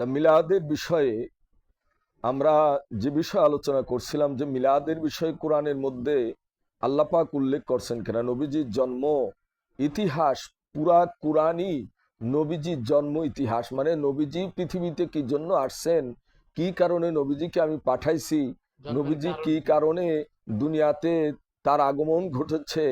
তা মিলাদের বিষয়ে আমরা যে বিষয় আলোচনা করছিলাম যে মিলাদের বিষয়ে কোরআনের মধ্যে আল্লাহ পাক উল্লেখ করছেন কেন নবীজির জন্ম ইতিহাস পুরা কোরআনই নবীজির জন্ম ইতিহাস, মানে নবীজি পৃথিবীতে কি জন্য আসছেন, কি কারণে নবীজিকে আমি পাঠাইছি, নবীজি কি কারণে দুনিয়াতে তার আগমন ঘটেছে,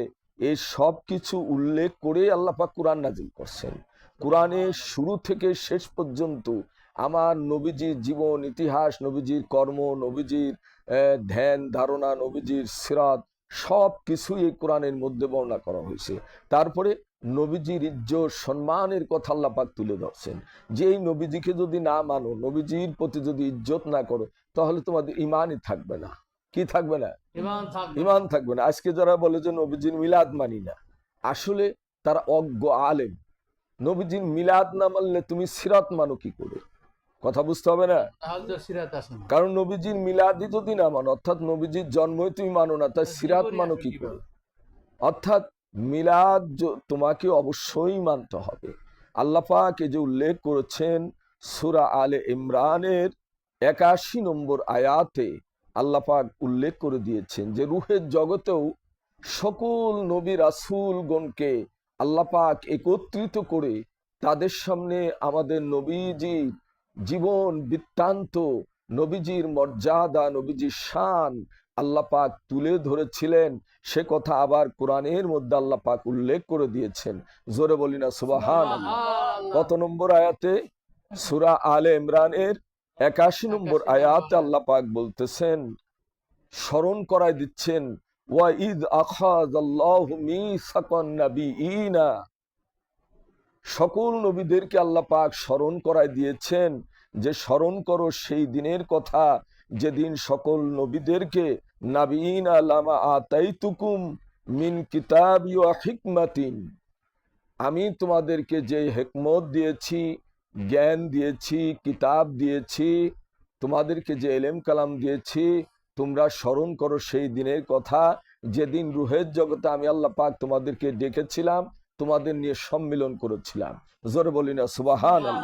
এই সব কিছু উল্লেখ করে আল্লাহ পাক কোরআন নাজিল করছেন। কোরআনের শুরু থেকে শেষ পর্যন্ত আমার নবীজির জীবন ইতিহাস, নবীজির কর্ম, নবীজির ধ্যান ধারণা, নবীজির সিরাত সব কিছুই এই কোরআনের মধ্যে বর্ণনা করা হয়েছে। তারপরে নবীজির ইজ্জত সম্মানের কথা আল্লাহ পাক তুলে ধরছেন যে এই নবীজিকে যদি না মানো, নবীজির প্রতি যদি ইজ্জত না করো, তাহলে তোমাদের ইমানই থাকবে না। কি থাকবে না? ইমান থাকবে না। আজকে যারা বলে যে নবীজির মিলাদ মানি না, আসলে তারা অজ্ঞ আলেম। নবীজির মিলাদ না মানলে তুমি সিরাত মানো কি করে? কথা বুঝতে হবে না? কারণ নবীজির মিলাদি যদি না মানো, অর্থাৎ নবীজির জন্মই তুমি মানো না, তাই সিরাত মানো কি করে? অর্থাৎ মিলাদ তোমাকে অবশ্যই মানতে হবে। আল্লাহ পাক এই যে উল্লেখ করেছেন সূরা আলে ইমরানের ৮১ নম্বর আয়াতে আল্লাহ পাক উল্লেখ করে দিয়েছেন যে রুহের জগতেও সকল নবী রাসূলগণকে আল্লাহ পাক একত্রিত করে তাদের সামনে আমাদের নবীজির জীবন বৃত্তান্ত, নবীজির মর্যাদা, নবীজির শান আল্লাহ পাক তুলে ধরেছিলেন। সে কথা আবার কোরআনের মধ্যে আল্লাহ পাক উল্লেখ করে দিয়েছেন। জোরে বলি না সুবহানাল্লাহ। কত নম্বর আয়াতে? সূরা আলে ইমরানের ৮১ নম্বর আয়াতে আল্লাহ পাক বলতেছেন, স্মরণ করায় দিচ্ছেন, ওয়াইদ আখাযাল্লাহু মিসাকান নাবিয়িনা, সকল নবীদেরকে আল্লাহ পাক স্মরণ করায় দিয়েছেন যে স্মরণ করো সেই দিনের কথা যেদিন সকল নবীদেরকে নাবিয়িনা লামা আতাইতুকুম মিন কিতাবি ওয়া হিকমাতিন, আমি তোমাদেরকে যে হিকমত দিয়েছি, জ্ঞান দিয়েছি, কিতাব দিয়েছি, তোমাদেরকে যে ইলম কালাম দিয়েছি, তোমরা স্মরণ করো সেই দিনের কথা যেদিন রুহের জগতে আমি আল্লাহ পাক তোমাদেরকে ডেকেছিলাম, তোমাদের নিয়ে সম্মিলন করেছিলাম। জোরে বলি না সুবহানাল্লাহ।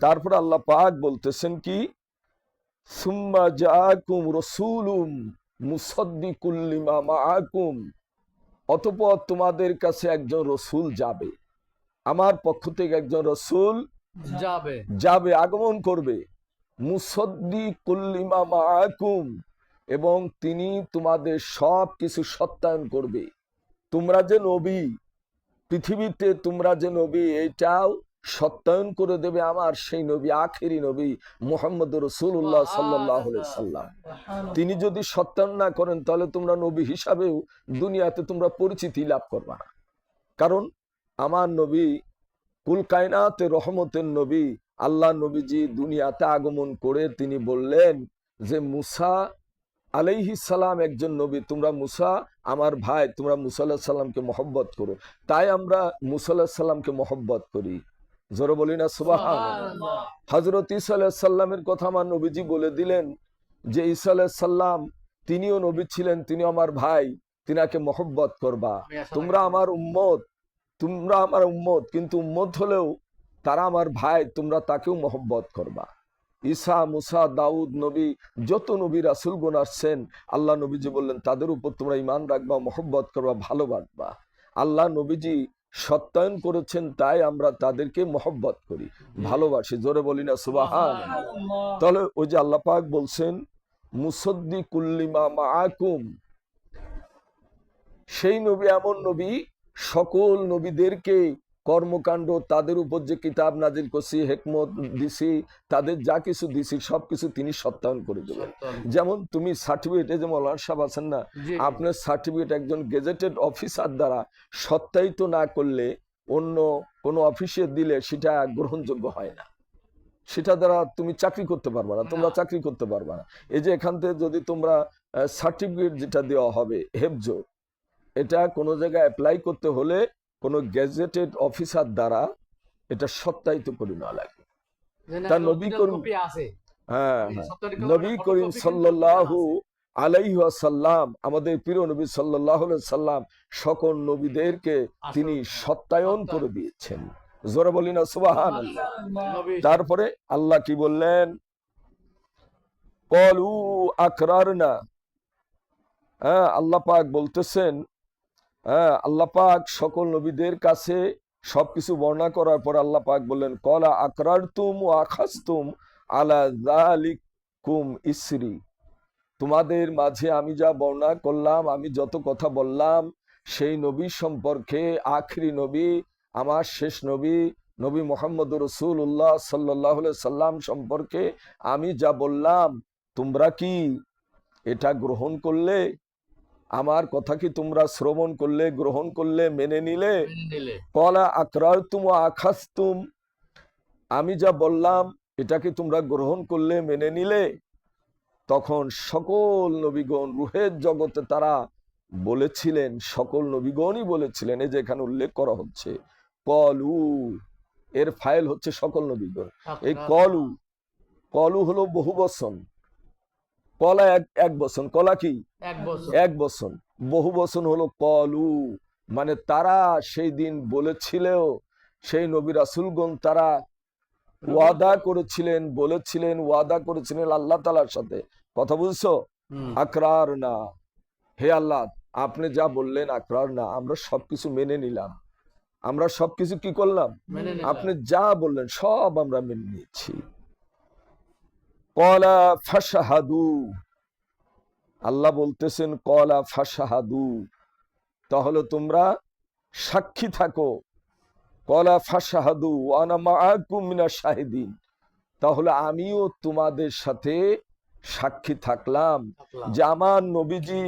তারপর আল্লাহ পাক বলতেছেন কি, সুম্মা জাআকুম রাসূলুম মুসাদ্দিকুল লিমা মাআকুম, অতঃপর তোমাদের কাছে একজন রসুল যাবে, আমার পক্ষ থেকে একজন রসুল যাবে আগমন করবে, মুসাদ্দিকুল লিমা মাআকুম, এবং তিনি তোমাদের সব কিছু সত্যায়ন করবে। তোমরা যে নবী, পৃথিবীতে তোমরা যে নবী, এইটাও সত্যায়ন করে দেবে আমার সেই নবী, আখেরি নবী মুহাম্মদ রাসূলুল্লাহ সাল্লাল্লাহু আলাইহি সাল্লাম। তিনি যদি সত্যায়ন না করেন তাহলে তোমরা নবী হিসাবেও দুনিয়াতে তোমরা পরিচিতি লাভ করবে না। কারণ আমার নবী কুল কায়নাতে রহমতের নবী, আল্লাহ নবীজি দুনিয়াতে আগমন করে তিনি বললেন যে মুসা আলাইহিস সালাম একজন নবী, তোমরা মুসা আমার ভাই, তোমরা মুসা আলাইহিস সালামকে মহব্বত করো। তাই আমরা মুসা আলাইহিস সালামকে মহব্বত করি। জোরে বলি না সুবহানাল্লাহ। হযরত ঈসা আলাইহিস সালামের কথা আমার নবীজি বলে দিলেন যে ঈসা আলাইহিস সালাম তিনিও নবী ছিলেন, তিনি আমার ভাই, তিনাকে মহব্বত করবা। তোমরা আমার উম্মত, তোমরা আমার উম্মত, কিন্তু উম্মত হলেও তারা আমার ভাই, তোমরা তাকেও মহব্বত করবা। ঈসা, মুসা, দাউদ নবী, যত নবী রাসূলগণ আসছেন, আল্লাহ নবীজি বললেন তাদের উপর তোমরা ঈমান রাখবা, মহব্বত করবা, ভালোবাসবা। আল্লাহ নবীজি সত্যায়ন করেছেন, তাই আমরা তাদেরকে মহব্বত করি, ভালোবাসি। জোরে বলি না সুবহানাল্লাহ। তাহলে ওই যে আল্লাহ পাক বলছেন মুসাদ্দিকুল লিমা মাআকুম, সেই নবী এমন নবী সকল নবীদেরকে কর্মকাণ্ড, তাদের উপর যে কিতাব নাজিল করছি, হিকমত দিছি, তাদের যা কিছু দিছি সবকিছু তিনি সত্যায়ন করে দেবেন। যেমন তুমি সার্টিফিকেট, যে মৌলানা সাহেব আছেন না, আপনার সার্টিফিকেট একজন গেজেটেড অফিসার দ্বারা সত্যায়িত না করলে অন্য কোনো অফিসে দিলে সেটা গ্রহণযোগ্য হয় না, সেটা দ্বারা তুমি চাকরি করতে পারবা না, তোমরা চাকরি করতে পারবা না। এই যে এখান থেকে যদি তোমরা সার্টিফিকেট যেটা দেওয়া হবে হেফজ, এটা কোনো জায়গায় অ্যাপ্লাই করতে হলে কোনো গেজেটেড অফিসার দ্বারা এটা সত্যায়িত করে নেওয়া লাগে। তার নবী করিম, নবী করিম সাল্লাল্লাহু আলাইহি ওয়াসাল্লাম, আমাদের প্রিয় নবী সাল্লাল্লাহু আলাইহি সাল্লাম সকল নবীদেরকে তিনি সত্যায়ন করে দিয়েছেন। জোরে বলি না সুবহানাল্লাহ। তারপরে আল্লাহ কি বললেন, ক্বালু আকরারনা। হ্যাঁ, আল্লাহ পাক বলতেছেন, হ্যাঁ, আল্লাহ পাক সকল নবীদের কাছে সবকিছু বর্ণনা করার পর আল্লাহ পাক বললেন, ক্বালা আকরারতুম ওয়া আখাযতুম আলা যালিকুম ইসরি। তোমাদের মাঝে আমি যা বর্ণনা করলাম, আমি যত কথা বললাম সেই নবী সম্পর্কে, আখিরি নবী, আমার শেষ নবী, নবী মোহাম্মদ রাসূলুল্লাহ সাল্লাল্লাহু আলাইহি সাল্লাম সম্পর্কে আমি যা বললাম, তোমরা কি এটা গ্রহণ করলে? আমার কথা কি তোমরা শ্রবণ করলে, গ্রহণ করলে, মেনে নিলে? ক্বালা আকরারতুম ওয়া আখাযতুম, আমি যা বললাম এটা কি তোমরা গ্রহণ করলে, মেনে নিলে? তখন সকল নবীগণ রুহের জগতে তারা বলেছিলেন, সকল নবীগণই বলেছিলেন, এই যে এখানে উল্লেখ করা হচ্ছে কলু, এর ফাইল হচ্ছে সকল নবীগণ। এই কলু, কলু হলো বহু বচন, কলা এক বচন, কলা কি এক বচন, বহু বচন হলো কলু, মানে তারা সেই দিন বলেছিল, সেই নবী রাসূলগণ তারা ওয়াদা করেছিলেন, বলেছিলেন, ওয়াদা করেছিলেন আল্লাহ তাআলার সাথে। কথা বুঝছো? আকরার না, হে আল্লাহ আপনি যা বললেন আকরার না, আমরা সবকিছু মেনে নিলাম, আমরা সবকিছু কি করলাম, আপনি যা বললেন সব আমরা মেনে নিয়েছি। ক্বালা ফাশহাদু, আল্লাহ বলতেছেন ক্বালা ফাশহাদু, তাহলে তোমরা সাক্ষী থাকো। ক্বালা ফাশহাদু ওয়া আনা মাআকুম মিনাশ শাহিদিন, তাহলে আমিও তোমাদের সাথে সাক্ষী থাকলাম যে আমার নবীজি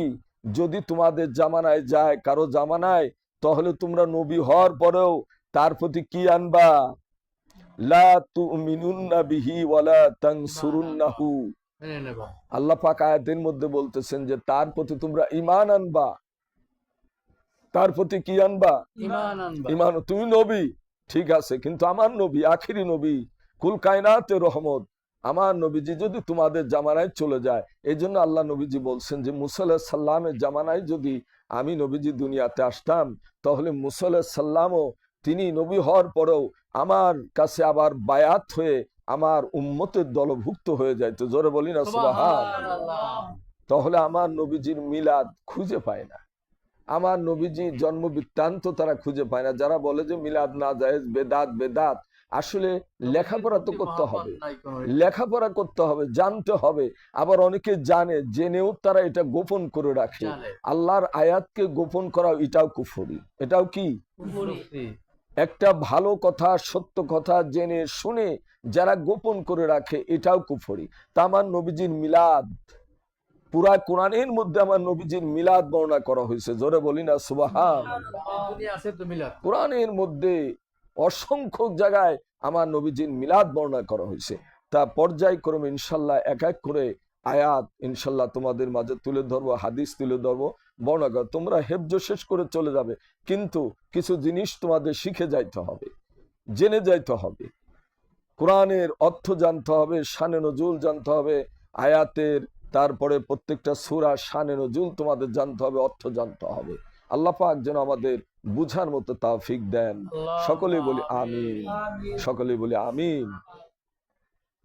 যদি তোমাদের জামানায় যায়, কারো জামানায়, তাহলে তোমরা নবী হওয়ার পরেও তার প্রতি কি আনবা, লা তুমিনুন্না বিহি ওয়ালা তানসুরুন্নাহু। আল্লাহ পাক আয়াতের মধ্যে বলতেছেন যে তার প্রতি তোমরা ঈমান আনবা, তার প্রতি কি আনবা, ঈমান। তুমি নবী ঠিক আছে, কিন্তু আমার নবী আখিরি নবী, কুল কায়নাতের রহমত, আমার নবীজি যদি তোমাদের জামানায় চলে যায়, এই জন্য আল্লাহ নবীজি বলছেন যে মুসা আলাইহিস সালামের জামানায় যদি আমি নবীজি দুনিয়াতে আসতাম, তাহলে মুসা আলাইহিস সালামও তিনি নবী হওয়ার পরেও আমার কাছে আবার বায়াত হয়ে আমার উম্মতের দলভুক্ত হয়ে যাইতো। জোরে বলি না সুবহানাল্লাহ। তাহলে আমার নবীজির মিলাদ খুঁজে পায় না, আমার নবীজির জন্ম বৃত্তান্ত তারা খুঁজে পায় না। যারা বলে যে মিলাদ না জায়েজ, বেদাত বেদাত, আসলে লেখাপড়া তো করতে হবে, লেখাপড়া করতে হবে, জানতে হবে। আবার অনেকে জানে, জেনেও তারা এটা গোপন করে রাখে। আল্লাহর আয়াতকে গোপন করা এটাও কুফরি, এটাও কি একটা ভালো কথা, সত্য কথা জেনে শুনে যারা গোপন করে রাখে এটাও কুফরি। তা আমার নবীজির মিলাদ, পুরা কোরআনের মধ্যে আমার নবীজির মিলাদ বর্ণনা করা হয়েছে। জোরে বলি না সুবহানাল্লাহ। কোরআনের মধ্যে অসংখ্য জায়গায় আমার নবীজির মিলাদ বর্ণনা করা হয়েছে। তা পর্যায়ক্রমে ইনশাল্লাহ এক এক করে আয়াত ইনশাল্লাহ তোমাদের মাঝে তুলে ধরবো, হাদিস তুলে ধরবো, বর্ণনা। তোমরা হেফজ শেষ করে চলে যাবে, কিন্তু কিছু জিনিস তোমাদের শিখে যাইতে হবে, জেনে যাইতে হবে, কোরআনের অর্থ জানতে হবে, শানে নজুল জানতে হবে, আয়াতের, তারপরে প্রত্যেকটা সূরা শানে নজুল তোমাদের জানতে হবে, অর্থ জানতে হবে। আল্লাহ পাক যেন আমাদের বুঝার মতো তৌফিক দেন। সকলেই বলি আমিন, সকলেই বলি আমিন।